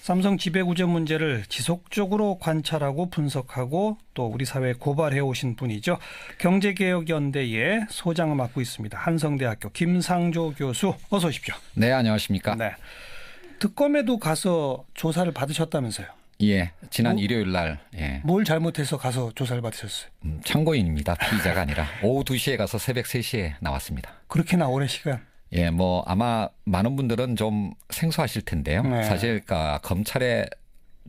삼성 지배구조 문제를 지속적으로 관찰하고 분석하고 또 우리 사회에 고발해 오신 분이죠. 경제개혁연대의 소장을 맡고 있습니다. 한성대학교 김상조 교수, 어서 오십시오. 네, 안녕하십니까. 네. 특검에도 가서 조사를 받으셨다면서요? 예, 지난 일요일 날. 예. 뭘 잘못해서 가서 조사를 받으셨어요? 참고인입니다. 피의자가 아니라 오후 2시에 가서 새벽 3시에 나왔습니다. 그렇게나 오랜 시간? 예, 뭐 아마 많은 분들은 좀 생소하실 텐데요. 네. 사실 검찰의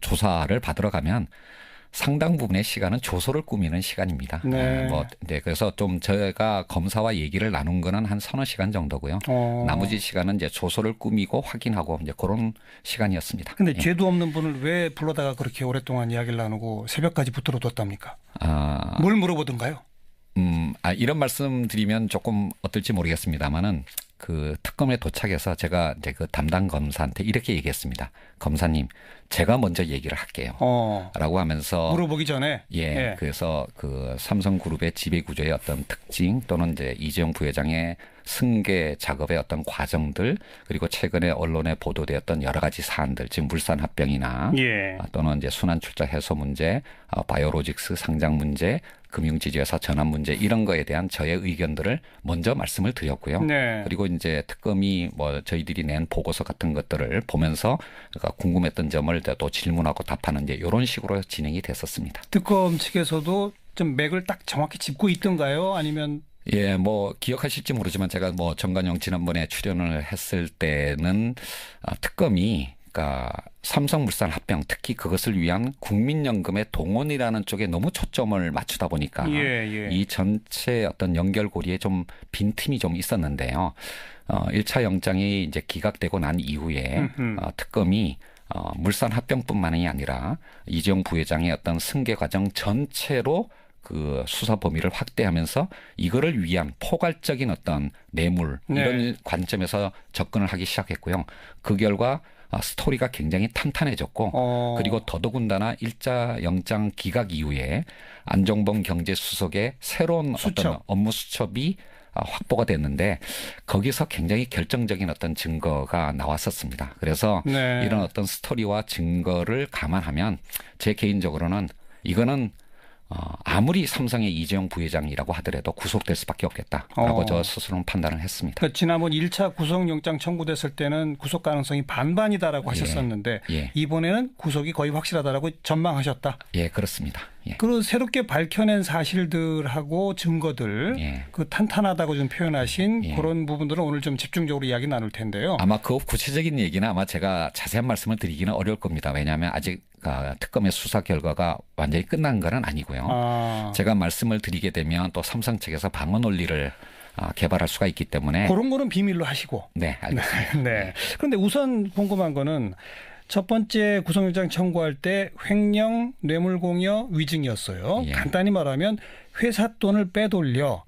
조사를 받으러 가면 상당 부분의 시간은 조소를 꾸미는 시간입니다. 네. 그래서 좀 저희가 검사와 얘기를 나눈 거는 한 서너 시간 정도고요. 나머지 시간은 이제 조소를 꾸미고 확인하고 이제 그런 시간이었습니다. 근데 죄도 없는 분을 왜 불러다가 그렇게 오랫동안 이야기를 나누고 새벽까지 붙들어 뒀답니까? 뭘 물어보던가요? 이런 말씀 드리면 조금 어떨지 모르겠습니다만은 그 특검에 도착해서 제가 이제 그 담당 검사한테 이렇게 얘기했습니다. 검사님, 제가 먼저 얘기를 할게요. 라고 하면서 물어보기 전에. 예. 그래서 그 삼성그룹의 지배구조의 어떤 특징 또는 이제 이재용 부회장의 승계 작업의 어떤 과정들 그리고 최근에 언론에 보도되었던 여러 가지 사안들, 지금 물산 합병이나 또는 이제 순환출자 해소 문제, 바이오로직스 상장 문제, 금융지주회사 전환 문제 이런 거에 대한 저의 의견들을 먼저 말씀을 드렸고요. 네. 그리고 이제 특검이 뭐 저희들이 낸 보고서 같은 것들을 보면서 궁금했던 점을 또 질문하고 답하는 이제 이런 식으로 진행이 됐었습니다. 특검 측에서도 좀 맥을 딱 정확히 짚고 있던가요? 아니면 예, 뭐 기억하실지 모르지만 제가 뭐 정관용 지난번에 출연을 했을 때는 특검이 그러니까 삼성물산 합병 특히 그것을 위한 국민연금의 동원이라는 쪽에 너무 초점을 맞추다 보니까 이 전체 어떤 연결고리에 좀 빈틈이 좀 있었는데요. 1차 영장이 이제 기각되고 난 이후에 특검이 물산 합병뿐만이 아니라 이재용 부회장의 어떤 승계 과정 전체로 그 수사 범위를 확대하면서 이거를 위한 포괄적인 어떤 뇌물 이런 관점에서 접근을 하기 시작했고요. 그 결과 스토리가 굉장히 탄탄해졌고 그리고 더더군다나 1차 영장 기각 이후에 안종범 경제수석의 새로운 어떤 업무 수첩이 확보가 됐는데 거기서 굉장히 결정적인 어떤 증거가 나왔었습니다. 그래서 이런 어떤 스토리와 증거를 감안하면 제 개인적으로는 이거는 아무리 삼성의 이재용 부회장이라고 하더라도 구속될 수밖에 없겠다라고 저 스스로는 판단을 했습니다. 그러니까 지난번 1차 구속영장 청구됐을 때는 구속 가능성이 반반이다라고 하셨었는데 이번에는 구속이 거의 확실하다라고 전망하셨다. 예, 그렇습니다. 예. 그리고 새롭게 밝혀낸 사실들하고 증거들 그 탄탄하다고 좀 표현하신 그런 부분들은 오늘 좀 집중적으로 이야기 나눌 텐데요. 아마 그 구체적인 얘기는 아마 제가 자세한 말씀을 드리기는 어려울 겁니다. 왜냐하면 아직 특검의 수사 결과가 완전히 끝난 건 아니고요. 제가 말씀을 드리게 되면 또 삼성 측에서 방어 논리를 개발할 수가 있기 때문에 그런 거는 비밀로 하시고. 네, 알겠습니다. 네. 그런데 우선 궁금한 거는 첫 번째 구속영장 청구할 때 횡령, 뇌물공여, 위증이었어요. 간단히 말하면 회사 돈을 빼돌려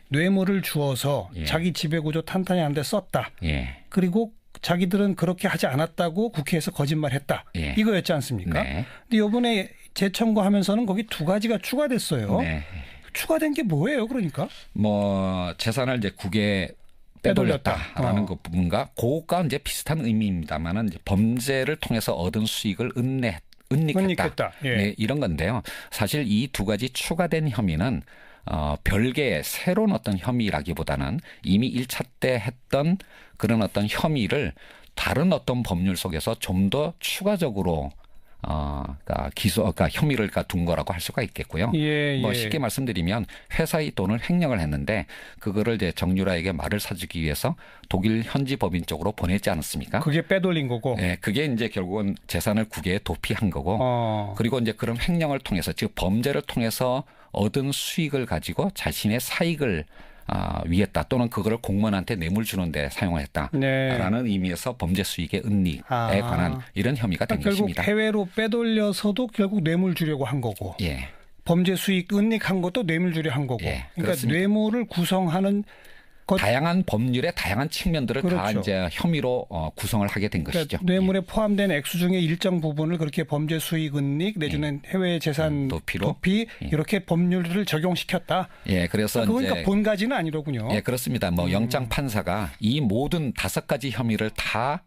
뇌물을 주어서 자기 지배구조 탄탄히 하는 데 썼다. 그리고 자기들은 그렇게 하지 않았다고 국회에서 거짓말했다. 이거였지 않습니까? 근데 이번에 재청구하면서는 거기 두 가지가 추가됐어요. 추가된 게 뭐예요? 그러니까? 뭐 재산을 이제 국외에 빼돌렸다라는 그 부분과 그것과 이제 비슷한 의미입니다만은 범죄를 통해서 얻은 수익을 은닉했다. 이런 건데요. 사실 이 두 가지 추가된 혐의는 별개의 새로운 어떤 혐의라기보다는 이미 1차 때 했던 그런 어떤 혐의를 다른 어떤 법률 속에서 좀 더 추가적으로 그러니까 혐의를 둔 거라고 할 수가 있겠고요. 뭐 쉽게 말씀드리면 회사의 돈을 횡령을 했는데 그거를 이제 정유라에게 말을 사주기 위해서 독일 현지 법인 쪽으로 보냈지 않았습니까? 그게 빼돌린 거고. 네, 그게 이제 결국은 재산을 국외에 도피한 거고. 그리고 이제 그런 횡령을 통해서 즉 범죄를 통해서 얻은 수익을 가지고 자신의 사익을 위했다 또는 그거를 공무원한테 뇌물 주는데 사용했다라는 의미에서 범죄 수익의 은닉에 관한 이런 혐의가 된 것입니다. 결국 해외로 빼돌려서도 결국 뇌물 주려고 한 거고 범죄 수익 은닉한 것도 뇌물 주려 한 거고 그러니까 그렇습니다. 뇌물을 구성하는 다양한 법률의 다양한 측면들을 다 이제 혐의로 구성을 하게 된 것이죠. 뇌물에 포함된 액수 중에 일정 부분을 그렇게 범죄 수익 은닉 내지는 해외 재산 도피 이렇게 법률을 적용시켰다. 그래서 그러니까 본가지는 아니로군요. 그렇습니다. 뭐 영장 판사가 이 모든 5가지 혐의를 다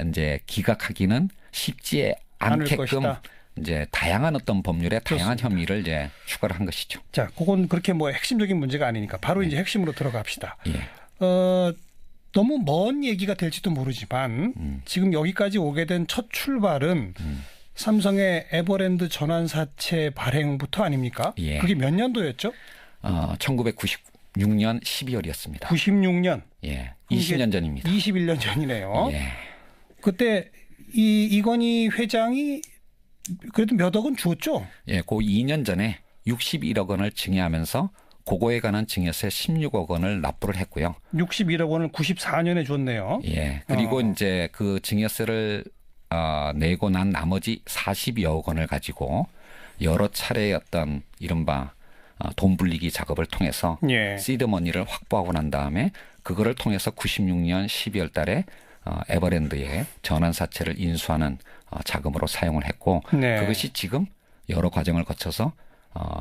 이제 기각하기는 쉽지 않게끔 것이다. 이제 다양한 어떤 법률에 다양한 혐의를 이제 추가를 한 것이죠. 자, 그건 그렇게 뭐 핵심적인 문제가 아니니까 바로 이제 핵심으로 들어갑시다. 예. 너무 먼 얘기가 될지도 모르지만 지금 여기까지 오게 된 첫 출발은 삼성의 에버랜드 전환사채 발행부터 아닙니까? 예. 그게 몇 년도였죠? 1996년 12월이었습니다. 96년. 예. 20년 전입니다. 21년 전이네요. 예. 그때 이건희 회장이 그래도 몇 억은 주었죠? 예, 그 2년 전에 61억 원을 증여하면서 그거에 관한 증여세 16억 원을 납부를 했고요. 61억 원을 94년에 줬네요. 예. 그리고 이제 그 증여세를 내고 난 나머지 40여억 원을 가지고 여러 차례의 어떤 이른바 돈 불리기 작업을 통해서 예. 시드머니를 확보하고 난 다음에 그거를 통해서 96년 12월 달에 에버랜드에 전환사채를 인수하는 자금으로 사용을 했고 네. 그것이 지금 여러 과정을 거쳐서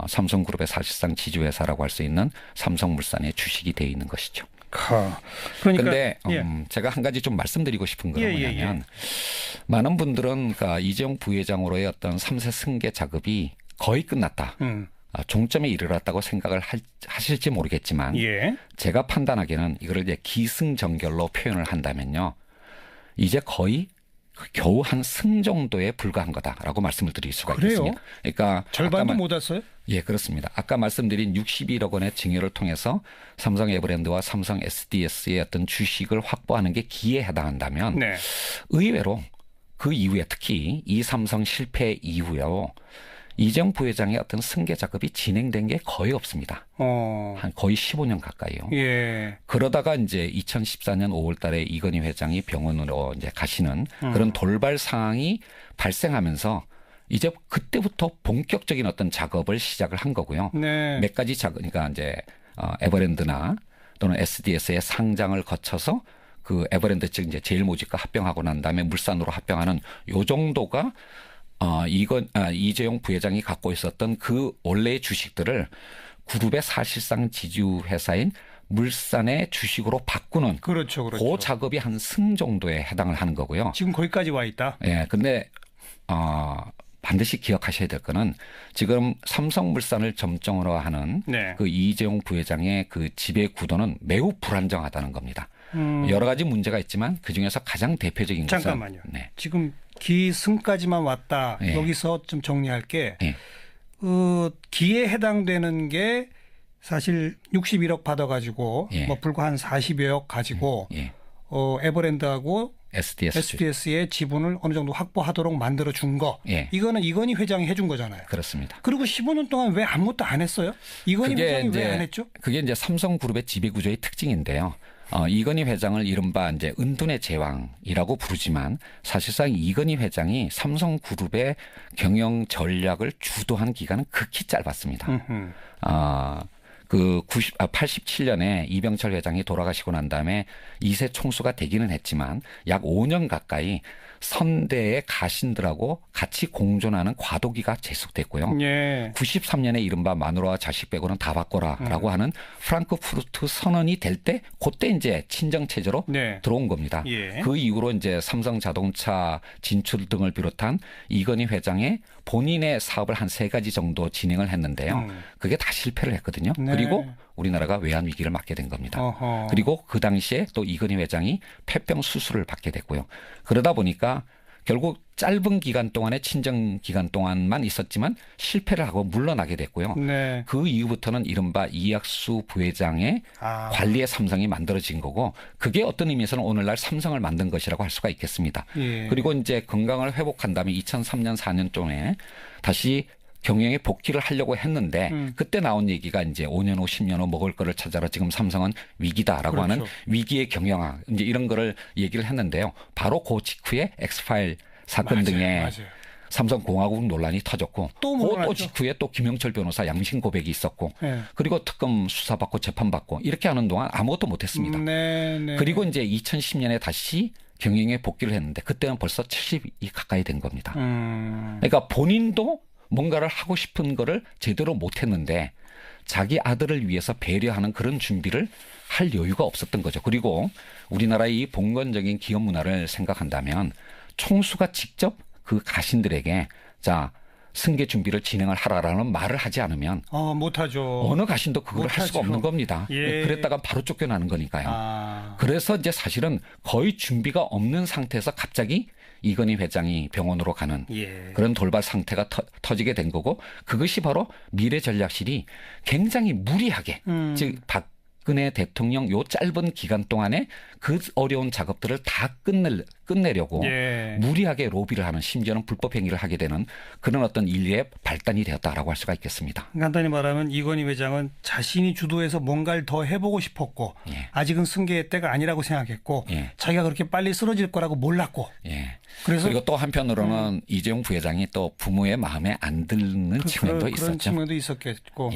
삼성그룹의 사실상 지주회사라고 할 수 있는 삼성물산의 주식이 되어 있는 것이죠. 그런데 제가 한 가지 좀 말씀드리고 싶은 건 뭐냐면 많은 분들은 그러니까 이재용 부회장으로의 어떤 3세 승계 작업이 거의 끝났다. 종점에 이르렀다고 생각을 하실지 모르겠지만 제가 판단하기에는 이거를 이제 기승전결로 표현을 한다면요. 이제 거의 겨우 한 승 정도에 불과한 거다라고 말씀을 드릴 수가 있겠습니다. 그러니까 절반도 못 왔어요? 예, 그렇습니다. 아까 말씀드린 61억 원의 증여를 통해서 삼성 에버랜드와 삼성 SDS의 어떤 주식을 확보하는 게 기회에 해당한다면 의외로 그 이후에 특히 이 삼성 실패 이후요. 이재용 부회장의 어떤 승계 작업이 진행된 게 거의 없습니다. 한 거의 15년 가까이요. 예. 그러다가 이제 2014년 5월 달에 이건희 회장이 병원으로 이제 가시는 그런 돌발 상황이 발생하면서 이제 그때부터 본격적인 어떤 작업을 시작을 한 거고요. 몇 가지 그러니까 이제 에버랜드나 또는 SDS의 상장을 거쳐서 그 에버랜드 즉 이제 제일모직과 합병하고 난 다음에 물산으로 합병하는 요 정도가 이재용 부회장이 갖고 있었던 그 원래의 주식들을 그룹의 사실상 지주회사인 물산의 주식으로 바꾸는 그 작업이 한 승 정도에 해당을 하는 거고요. 지금 거기까지 와 있다. 예, 근데 반드시 기억하셔야 될 거는 지금 삼성물산을 점정으로 하는 그 이재용 부회장의 그 지배 구도는 매우 불안정하다는 겁니다. 여러 가지 문제가 있지만 그중에서 가장 대표적인 것은 잠깐만요. 지금 기승까지만 왔다. 여기서 좀 정리할게. 기에 해당되는 게 사실 61억 받아가지고 뭐 불과 한 40여억 가지고 에버랜드하고 SDS의 지분을 어느 정도 확보하도록 만들어 준 거. 이거는 이건희 회장이 해준 거잖아요. 그렇습니다. 그리고 15년 동안 왜 아무것도 안 했어요? 이건희 회장이 왜 안 했죠? 그게 이제 삼성그룹의 지배 구조의 특징인데요. 이건희 회장을 이른바 이제 은둔의 제왕이라고 부르지만 사실상 이건희 회장이 삼성그룹의 경영 전략을 주도한 기간은 극히 짧았습니다. 87년에 이병철 회장이 돌아가시고 난 다음에 2세 총수가 되기는 했지만 약 5년 가까이 선대의 가신들하고 같이 공존하는 과도기가 계속됐고요. 93년에 이른바 마누라와 자식 빼고는 다 바꿔라라고 하는 프랑크푸르트 선언이 될 때 그때 이제 친정 체제로 들어온 겁니다. 그 이후로 이제 삼성 자동차 진출 등을 비롯한 이건희 회장의 본인의 사업을 한 3가지 정도 진행을 했는데요. 그게 다 실패를 했거든요. 그리고 우리나라가 외환 위기를 맞게 된 겁니다. 그리고 그 당시에 또 이건희 회장이 폐병 수술을 받게 됐고요. 그러다 보니까 결국 짧은 기간 동안에 친정 기간 동안만 있었지만 실패를 하고 물러나게 됐고요. 그 이후부터는 이른바 이학수 부회장의 관리의 삼성이 만들어진 거고 그게 어떤 의미에서는 오늘날 삼성을 만든 것이라고 할 수가 있겠습니다. 그리고 이제 건강을 회복한 다음에 2003년 4년쯤에 다시 경영에 복귀를 하려고 했는데 그때 나온 얘기가 이제 5년 후 10년 후 먹을 거를 찾아라 지금 삼성은 위기다라고 하는 위기의 경영학 이제 이런 거를 얘기를 했는데요. 바로 그 직후에 엑스파일 사건 등의 삼성공화국 논란이 터졌고 또 직후에 또 김영철 변호사 양심 고백이 있었고 그리고 특검 수사받고 재판받고 이렇게 하는 동안 아무것도 못했습니다. 그리고 이제 2010년에 다시 경영에 복귀를 했는데 그때는 벌써 70이 가까이 된 겁니다. 그러니까 본인도 뭔가를 하고 싶은 거를 제대로 못했는데 자기 아들을 위해서 배려하는 그런 준비를 할 여유가 없었던 거죠. 그리고 우리나라의 이 봉건적인 기업 문화를 생각한다면 총수가 직접 그 가신들에게 자 승계 준비를 진행을 하라라는 말을 하지 않으면 못하죠. 어느 가신도 그걸 할 수가 없는 겁니다. 예. 그랬다가 바로 쫓겨나는 거니까요. 그래서 이제 사실은 거의 준비가 없는 상태에서 갑자기 이건희 회장이 병원으로 가는 그런 돌발 상태가 터지게 된 거고 그것이 바로 미래전략실이 굉장히 무리하게 즉 박근혜 대통령 요 짧은 기간 동안에 그 어려운 작업들을 다 끝내려고 무리하게 로비를 하는 심지어는 불법 행위를 하게 되는 그런 어떤 인류의 발단이 되었다라고 할 수가 있겠습니다. 간단히 말하면 이건희 회장은 자신이 주도해서 뭔가를 더 해보고 싶었고 아직은 승계의 때가 아니라고 생각했고 자기가 그렇게 빨리 쓰러질 거라고 몰랐고 그래서 그리고 또 한편으로는 이재용 부회장이 또 부모의 마음에 안 드는 측면도 있었죠. 그런 측면도 있었겠고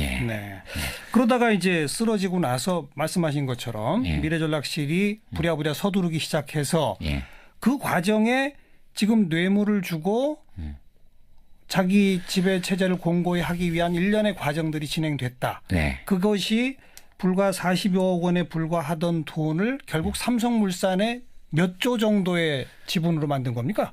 그러다가 이제 쓰러지고 나서 말씀하신 것처럼 미래전략실이 부랴부랴 서두르기 시작해서 그 과정에 지금 뇌물을 주고 자기 지배 체제를 공고히 하기 위한 일련의 과정들이 진행됐다. 그것이 불과 40여억 원에 불과하던 돈을 결국 삼성물산에 몇 조 정도의 지분으로 만든 겁니까?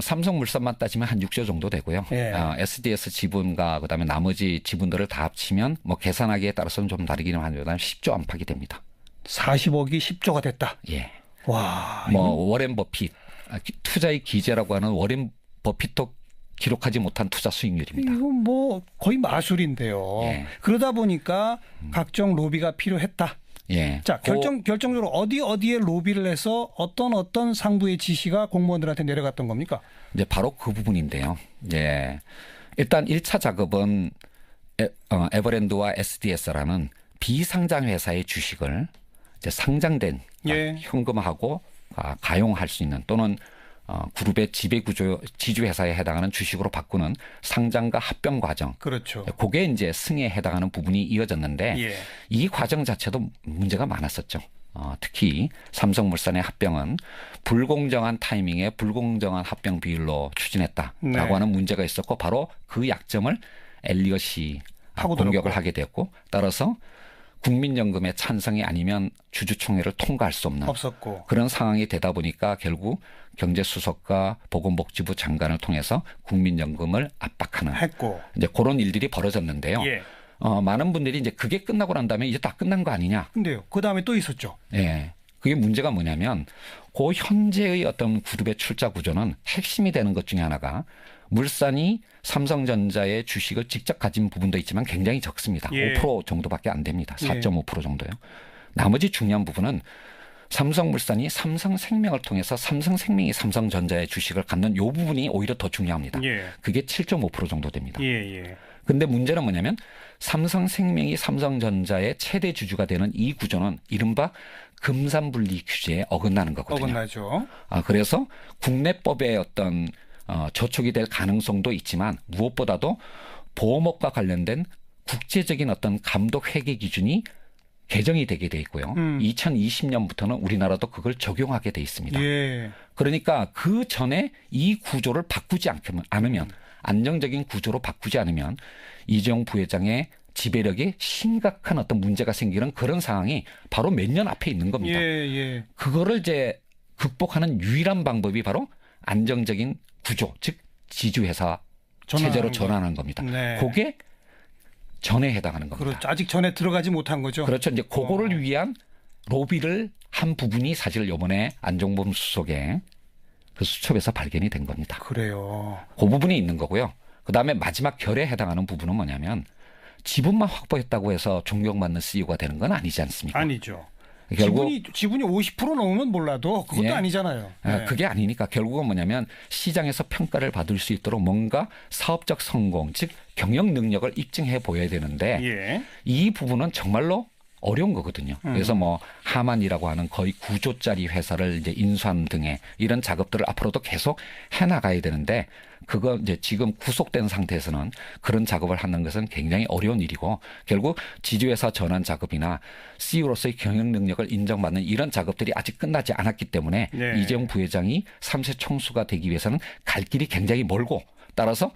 삼성물산만 따지면 한 6조 정도 되고요. SDS 지분과 그다음에 나머지 지분들을 다 합치면 뭐 계산하기에 따라서는 좀 다르기는 하지만 10조 안팎이 됩니다. 40억이 10조가 됐다. 와, 워렌 버핏 투자의 기재라고 하는 워렌 버핏도 기록하지 못한 투자 수익률입니다. 이건 뭐 거의 마술인데요. 그러다 보니까 각종 로비가 필요했다. 자, 결정적으로 어디에 로비를 해서 어떤 상부의 지시가 공무원들한테 내려갔던 겁니까? 이제 바로 그 부분인데요. 일단 1차 작업은 에버랜드와 SDS라는 비상장 회사의 주식을 이제 상장된 현금화하고 가용할 수 있는 또는 그룹의 지주 회사에 해당하는 주식으로 바꾸는 상장과 합병 과정. 그렇죠. 그게 이제 승에 해당하는 부분이 이어졌는데 이 과정 자체도 문제가 많았었죠. 특히 삼성물산의 합병은 불공정한 타이밍에 불공정한 합병 비율로 추진했다라고 하는 문제가 있었고 바로 그 약점을 엘리엇이 공격을 하게 되었고 따라서 국민연금의 찬성이 아니면 주주총회를 통과할 수 없는 그런 상황이 되다 보니까 결국 경제수석과 보건복지부 장관을 통해서 국민연금을 압박하는 이제 그런 일들이 벌어졌는데요. 많은 분들이 이제 그게 끝나고 난 다음에 이제 다 끝난 거 아니냐. 근데요. 그 다음에 또 있었죠. 그게 문제가 뭐냐면 그 현재의 어떤 그룹의 출자 구조는 핵심이 되는 것 중에 하나가 물산이 삼성전자의 주식을 직접 가진 부분도 있지만 굉장히 적습니다. 5% 정도밖에 안 됩니다. 4.5% 정도요. 나머지 중요한 부분은 삼성물산이 삼성생명을 통해서 삼성생명이 삼성전자의 주식을 갖는 이 부분이 오히려 더 중요합니다. 그게 7.5% 정도 됩니다. 그런데 문제는 뭐냐면 삼성생명이 삼성전자의 최대 주주가 되는 이 구조는 이른바 금산분리 규제에 어긋나는 거거든요. 어긋나죠. 그래서 국내법의 어떤 저촉이 될 가능성도 있지만 무엇보다도 보험업과 관련된 국제적인 어떤 감독 회계 기준이 개정이 되게 돼 있고요. 2020년부터는 우리나라도 그걸 적용하게 돼 있습니다. 그러니까 그 전에 이 구조를 바꾸지 않으면 안정적인 구조로 바꾸지 않으면 이재용 부회장의 지배력에 심각한 어떤 문제가 생기는 그런 상황이 바로 몇 년 앞에 있는 겁니다. 그거를 이제 극복하는 유일한 방법이 바로 안정적인 구조, 즉 지주회사 체제로 전환하는 겁니다. 그게 전에 해당하는 겁니다. 그렇죠. 아직 전에 들어가지 못한 거죠. 그렇죠. 이제 그거를 위한 로비를 한 부분이 사실 이번에 안종범 수석의 그 수첩에서 발견이 된 겁니다. 그래요. 그 부분이 있는 거고요. 그다음에 마지막 결에 해당하는 부분은 뭐냐면 지분만 확보했다고 해서 존경받는 CEO가 되는 건 아니지 않습니까? 아니죠. 결국 지분이 50% 넘으면 몰라도 그것도 아니잖아요. 그게 아니니까 결국은 뭐냐면 시장에서 평가를 받을 수 있도록 뭔가 사업적 성공, 즉 경영 능력을 입증해 보여야 되는데 이 부분은 정말로 어려운 거거든요. 그래서 뭐 하만이라고 하는 거의 9조짜리 회사를 이제 인수하는 등의 이런 작업들을 앞으로도 계속 해나가야 되는데 그거 이제 지금 구속된 상태에서는 그런 작업을 하는 것은 굉장히 어려운 일이고 결국 지주회사 전환 작업이나 CEO로서의 경영 능력을 인정받는 이런 작업들이 아직 끝나지 않았기 때문에 이재용 부회장이 3세 총수가 되기 위해서는 갈 길이 굉장히 멀고 따라서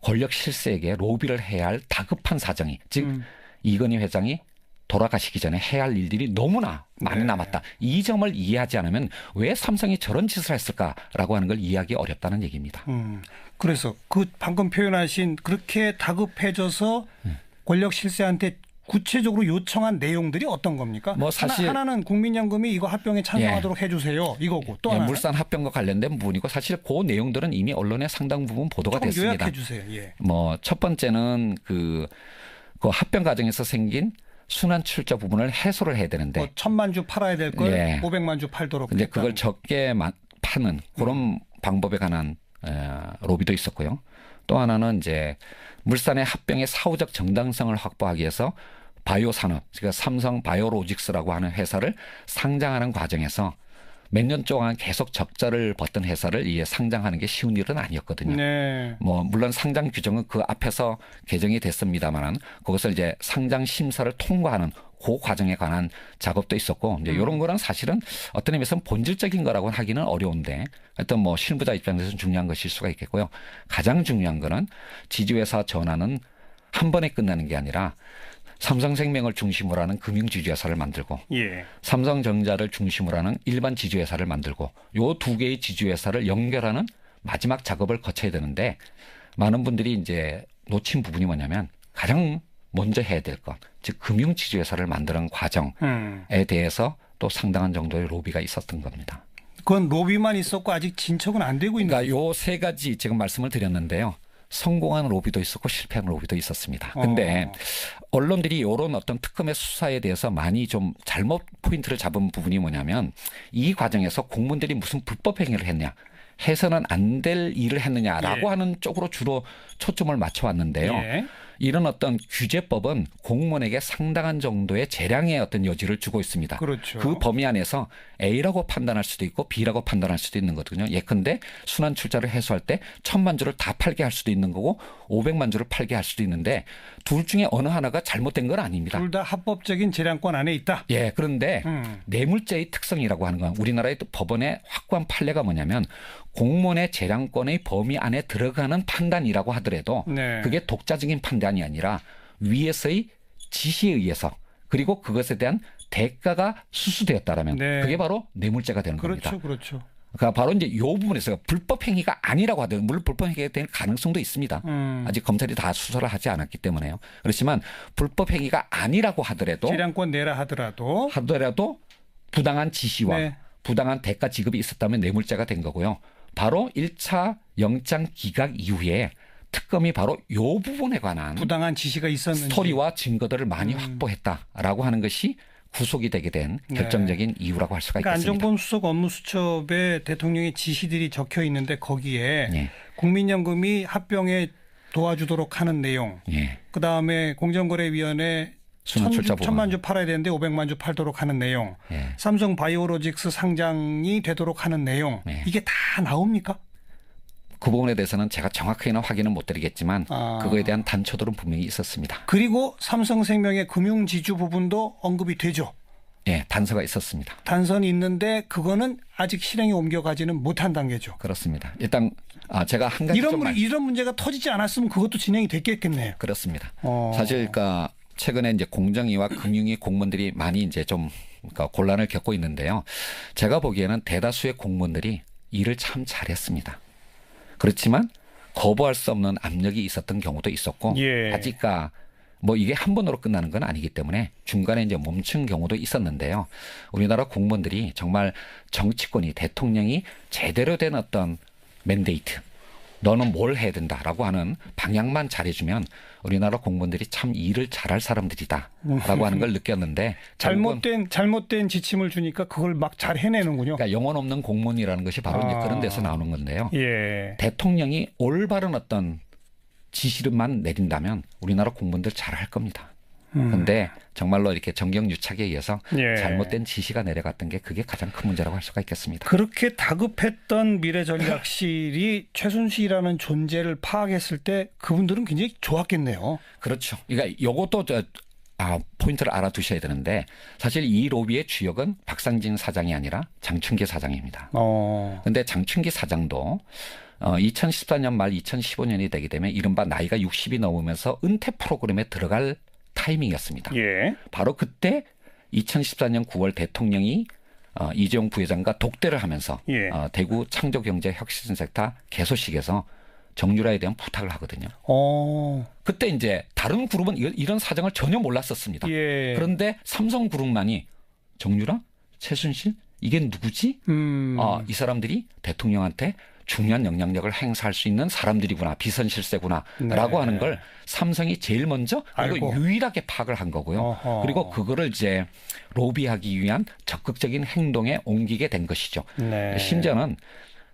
권력 실세에게 로비를 해야 할 다급한 사정이 즉 이건희 회장이 돌아가시기 전에 해야 할 일들이 너무나 많이 네. 남았다. 이 점을 이해하지 않으면 왜 삼성이 저런 짓을 했을까라고 하는 걸 이해하기 어렵다는 얘기입니다. 그래서 그 방금 표현하신 그렇게 다급해져서 권력 실세한테 구체적으로 요청한 내용들이 어떤 겁니까? 뭐 사실 하나는 국민연금이 이거 합병에 찬성하도록 해주세요. 이거고 또 하나 물산 합병과 관련된 부분이고 사실 그 내용들은 이미 언론에 상당 부분 보도가 됐습니다. 요약해 주세요. 예. 뭐 첫 번째는 그 합병 과정에서 생긴 순환 출자 부분을 해소를 해야 되는데 뭐 1,000만 주 팔아야 될 걸 예. 500만 주 팔도록. 근데 그걸 적게 파는 그런 방법에 관한 로비도 있었고요. 또 하나는 이제 물산의 합병의 사후적 정당성을 확보하기 위해서 바이오 산업, 그러니까 삼성 바이오로직스라고 하는 회사를 상장하는 과정에서 몇 년 동안 계속 적자를 벌던 회사를 이게 상장하는 게 쉬운 일은 아니었거든요. 네. 뭐 물론 상장 규정은 그 앞에서 개정이 됐습니다만은 그것을 이제 상장 심사를 통과하는 그 과정에 관한 작업도 있었고 이제 이런 거는 사실은 어떤 의미에서는 본질적인 거라고는 하기는 어려운데 하여튼 뭐 실무자 입장에서는 중요한 것일 수가 있겠고요. 가장 중요한 거는 지주회사 전환은 한 번에 끝나는 게 아니라 삼성생명을 중심으로 하는 금융지주회사를 만들고 예. 삼성전자를 중심으로 하는 일반 지주회사를 만들고 요 두 개의 지주회사를 연결하는 마지막 작업을 거쳐야 되는데 많은 분들이 이제 놓친 부분이 뭐냐면 가장 먼저 해야 될 것, 즉 금융지주회사를 만드는 과정에 대해서 또 상당한 정도의 로비가 있었던 겁니다. 그건 로비만 있었고 아직 진척은 안 되고 있는. 그러니까 요 세 가지 지금 말씀을 드렸는데요. 성공한 로비도 있었고 실패한 로비도 있었습니다. 근데 언론들이 이런 어떤 특검의 수사에 대해서 많이 좀 잘못 포인트를 잡은 부분이 뭐냐면 이 과정에서 공무원들이 무슨 불법 행위를 했냐, 해서는 안 될 일을 했느냐라고 하는 쪽으로 주로 초점을 맞춰왔는데요. 예. 이런 어떤 규제법은 공무원에게 상당한 정도의 재량의 어떤 여지를 주고 있습니다. 그렇죠. 그 범위 안에서 A라고 판단할 수도 있고 B라고 판단할 수도 있는 거거든요. 예컨대 순환 출자를 해소할 때 1,000만 주를 다 팔게 할 수도 있는 거고 500만 주를 팔게 할 수도 있는데 둘 중에 어느 하나가 잘못된 건 아닙니다. 둘 다 합법적인 재량권 안에 있다. 예, 그런데 뇌물죄의 특성이라고 하는 건 우리나라의 법원의 확고한 판례가 뭐냐면 공무원의 재량권의 범위 안에 들어가는 판단이라고 하더라도 네. 그게 독자적인 판단이 아니라 위에서의 지시에 의해서 그리고 그것에 대한 대가가 수수되었다라면 네. 그게 바로 뇌물죄가 되는 겁니다. 그렇죠. 그러니까 바로 이제 이 부분에서 불법 행위가 아니라고 하더라도 물론 불법 행위가 될 가능성도 있습니다. 아직 검찰이 다 수사를 하지 않았기 때문에요. 그렇지만 불법 행위가 아니라고 하더라도 재량권 내라 하더라도 부당한 지시와 네. 부당한 대가 지급이 있었다면 뇌물죄가 된 거고요. 바로 1차 영장 기각 이후에 특검이 바로 이 부분에 관한 부당한 지시가 있었는지 스토리와 증거들을 많이 확보했다라고 하는 것이 구속이 되게 된 결정적인 이유라고 할 수가 그러니까 있겠습니다. 안종범 수석 업무수첩에 대통령의 지시들이 적혀 있는데 거기에 예. 국민연금이 합병에 도와주도록 하는 내용, 예. 그다음에 공정거래위원회 순환출자 부분. 1,000만 주 팔아야 되는데 500만 주 팔도록 하는 내용, 예. 삼성 바이오로직스 상장이 되도록 하는 내용, 예. 이게 다 나옵니까? 그 부분에 대해서는 제가 정확하게는 확인은 못 드리겠지만 그거에 대한 단초들은 분명히 있었습니다. 그리고 삼성생명의 금융지주 부분도 언급이 되죠. 예, 단서가 있었습니다. 단선이 있는데 그거는 아직 실행에 옮겨가지는 못한 단계죠. 그렇습니다. 일단 제가 한 가지 이런 문제가 터지지 않았으면 그것도 진행이 됐겠네요. 그렇습니다. 사실 그러니까 최근에 이제 공정위와 금융위 공무원들이 많이 이제 좀 그러니까 곤란을 겪고 있는데요. 제가 보기에는 대다수의 공무원들이 일을 참 잘했습니다. 그렇지만 거부할 수 없는 압력이 있었던 경우도 있었고 아직까 뭐 이게 한 번으로 끝나는 건 아니기 때문에 중간에 이제 멈춘 경우도 있었는데요. 우리나라 공무원들이 정말 정치권이 대통령이 제대로 된 어떤 맨데이트 너는 뭘 해야 된다라고 하는 방향만 잘해주면 우리나라 공무원들이 참 일을 잘할 사람들이다라고 하는 걸 느꼈는데 잘못된 지침을 주니까 그걸 막 잘 해내는군요. 그러니까 영혼 없는 공무원이라는 것이 바로 이제 그런 데서 나오는 건데요. 예. 대통령이 올바른 어떤 지시를만 내린다면 우리나라 공무원들 잘할 겁니다. 그런데 정말로 이렇게 정경유착에 의해서 잘못된 지시가 내려갔던 게 그게 가장 큰 문제라고 할 수가 있겠습니다. 그렇게 다급했던 미래전략실이 최순실이라는 존재를 파악했을 때 그분들은 굉장히 좋았겠네요. 그렇죠. 그러니까 이것도 포인트를 알아두셔야 되는데 사실 이 로비의 주역은 박상진 사장이 아니라 장춘기 사장입니다. 그런데 장춘기 사장도 2014년 말 2015년이 되게 되면 이른바 나이가 60이 넘으면서 은퇴 프로그램에 들어갈 타이밍이었습니다. 예. 바로 그때 2014년 9월 대통령이 이재용 부회장과 독대를 하면서 예. 대구 창조경제혁신센터 개소식에서 정유라에 대한 부탁을 하거든요. 그때 이제 다른 그룹은 이런 사정을 전혀 몰랐었습니다. 예. 그런데 삼성그룹만이 정유라, 최순실 이게 누구지? 이 사람들이 대통령한테 중요한 영향력을 행사할 수 있는 사람들이구나, 비선실세구나라고 하는 걸 삼성이 제일 먼저 그리고 유일하게 파악을 한 거고요. 그리고 그거를 이제 로비하기 위한 적극적인 행동에 옮기게 된 것이죠. 네. 심지어는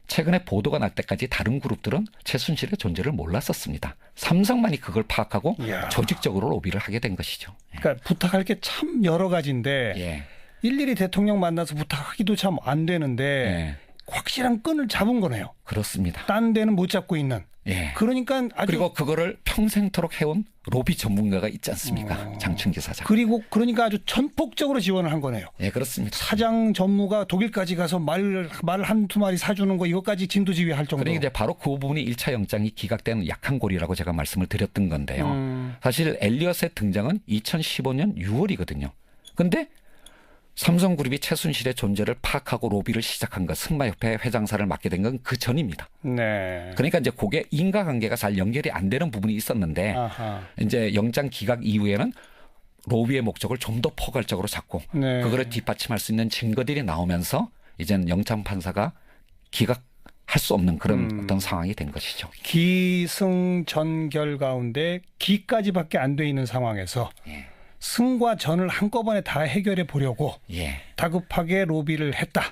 최근에 보도가 날 때까지 다른 그룹들은 최순실의 존재를 몰랐었습니다. 삼성만이 그걸 파악하고 조직적으로 로비를 하게 된 것이죠. 그러니까 부탁할 게 참 여러 가지인데 예. 일일이 대통령 만나서 부탁하기도 참 안 되는데 예. 확실한 끈을 잡은 거네요. 그렇습니다. 딴 데는 못 잡고 있는. 예. 그러니까 아주 그리고 그거를 평생토록 해온 로비 전문가가 있지 않습니까? 장충기 사장. 그리고 그러니까 아주 전폭적으로 지원을 한 거네요. 예, 그렇습니다. 사장 전무가 독일까지 가서 말 한두 마리 사주는 거 이것까지 진두지휘할 정도로. 그러니까 이제 바로 그 부분이 1차 영장이 기각된 약한 고리라고 제가 말씀을 드렸던 건데요. 사실 엘리엇의 등장은 2015년 6월이거든요. 근데 삼성그룹이 최순실의 존재를 파악하고 로비를 시작한 것, 승마협회 회장사를 맡게 된 건 그 전입니다. 네. 그러니까 이제 그게 인과관계가 잘 연결이 안 되는 부분이 있었는데 이제 영장 기각 이후에는 로비의 목적을 좀 더 포괄적으로 잡고 그거를 뒷받침할 수 있는 증거들이 나오면서 이제는 영장 판사가 기각할 수 없는 그런 어떤 상황이 된 것이죠. 기승전결 가운데 기까지밖에 안 돼 있는 상황에서 승과 전을 한꺼번에 다 해결해 보려고 다급하게 로비를 했다.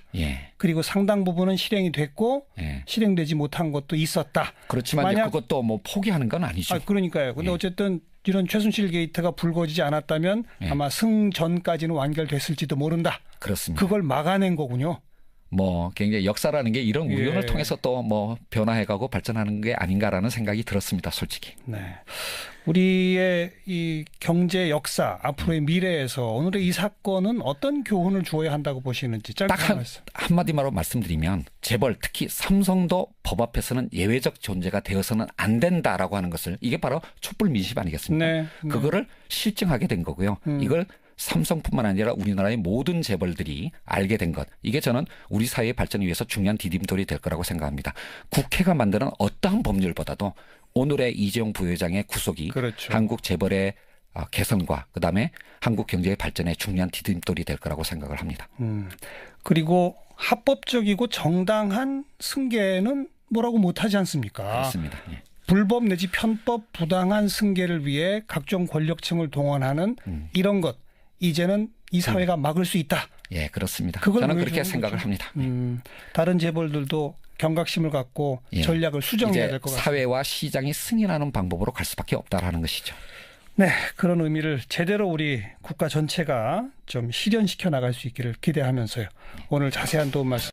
그리고 상당 부분은 실행이 됐고 실행되지 못한 것도 있었다. 그렇지만 이제 그것도 뭐 포기하는 건 아니죠. 그러니까요. 근데 어쨌든 이런 최순실 게이트가 불거지지 않았다면 아마 승전까지는 완결됐을지도 모른다. 그렇습니다. 그걸 막아낸 거군요. 뭐 굉장히 역사라는 게 이런 우연을 통해서 또 뭐 변화해가고 발전하는 게 아닌가라는 생각이 들었습니다, 솔직히. 네, 우리의 이 경제 역사 앞으로의 미래에서 오늘의 이 사건은 어떤 교훈을 주어야 한다고 보시는지 짧게 딱 한마디로 말씀드리면 재벌 특히 삼성도 법 앞에서는 예외적 존재가 되어서는 안 된다라고 하는 것을 이게 바로 촛불 민심 아니겠습니까? 그거를 실증하게 된 거고요. 이걸 삼성뿐만 아니라 우리나라의 모든 재벌들이 알게 된 것. 이게 저는 우리 사회의 발전을 위해서 중요한 디딤돌이 될 거라고 생각합니다. 국회가 만드는 어떠한 법률보다도 오늘의 이재용 부회장의 구속이 한국 재벌의 개선과 그다음에 한국 경제의 발전에 중요한 디딤돌이 될 거라고 생각을 합니다. 그리고 합법적이고 정당한 승계는 뭐라고 못하지 않습니까? 그렇습니다. 예. 불법 내지 편법 부당한 승계를 위해 각종 권력층을 동원하는 이런 것. 이제는 이 사회가 막을 수 있다. 예, 그렇습니다. 저는 그렇게 생각을 합니다. 다른 재벌들도 경각심을 갖고 전략을 수정해야 될 것 같습니다. 사회와 시장이 승인하는 방법으로 갈 수밖에 없다라는 것이죠. 네, 그런 의미를 제대로 우리 국가 전체가 좀 실현시켜 나갈 수 있기를 기대하면서요. 오늘 자세한 도움 말씀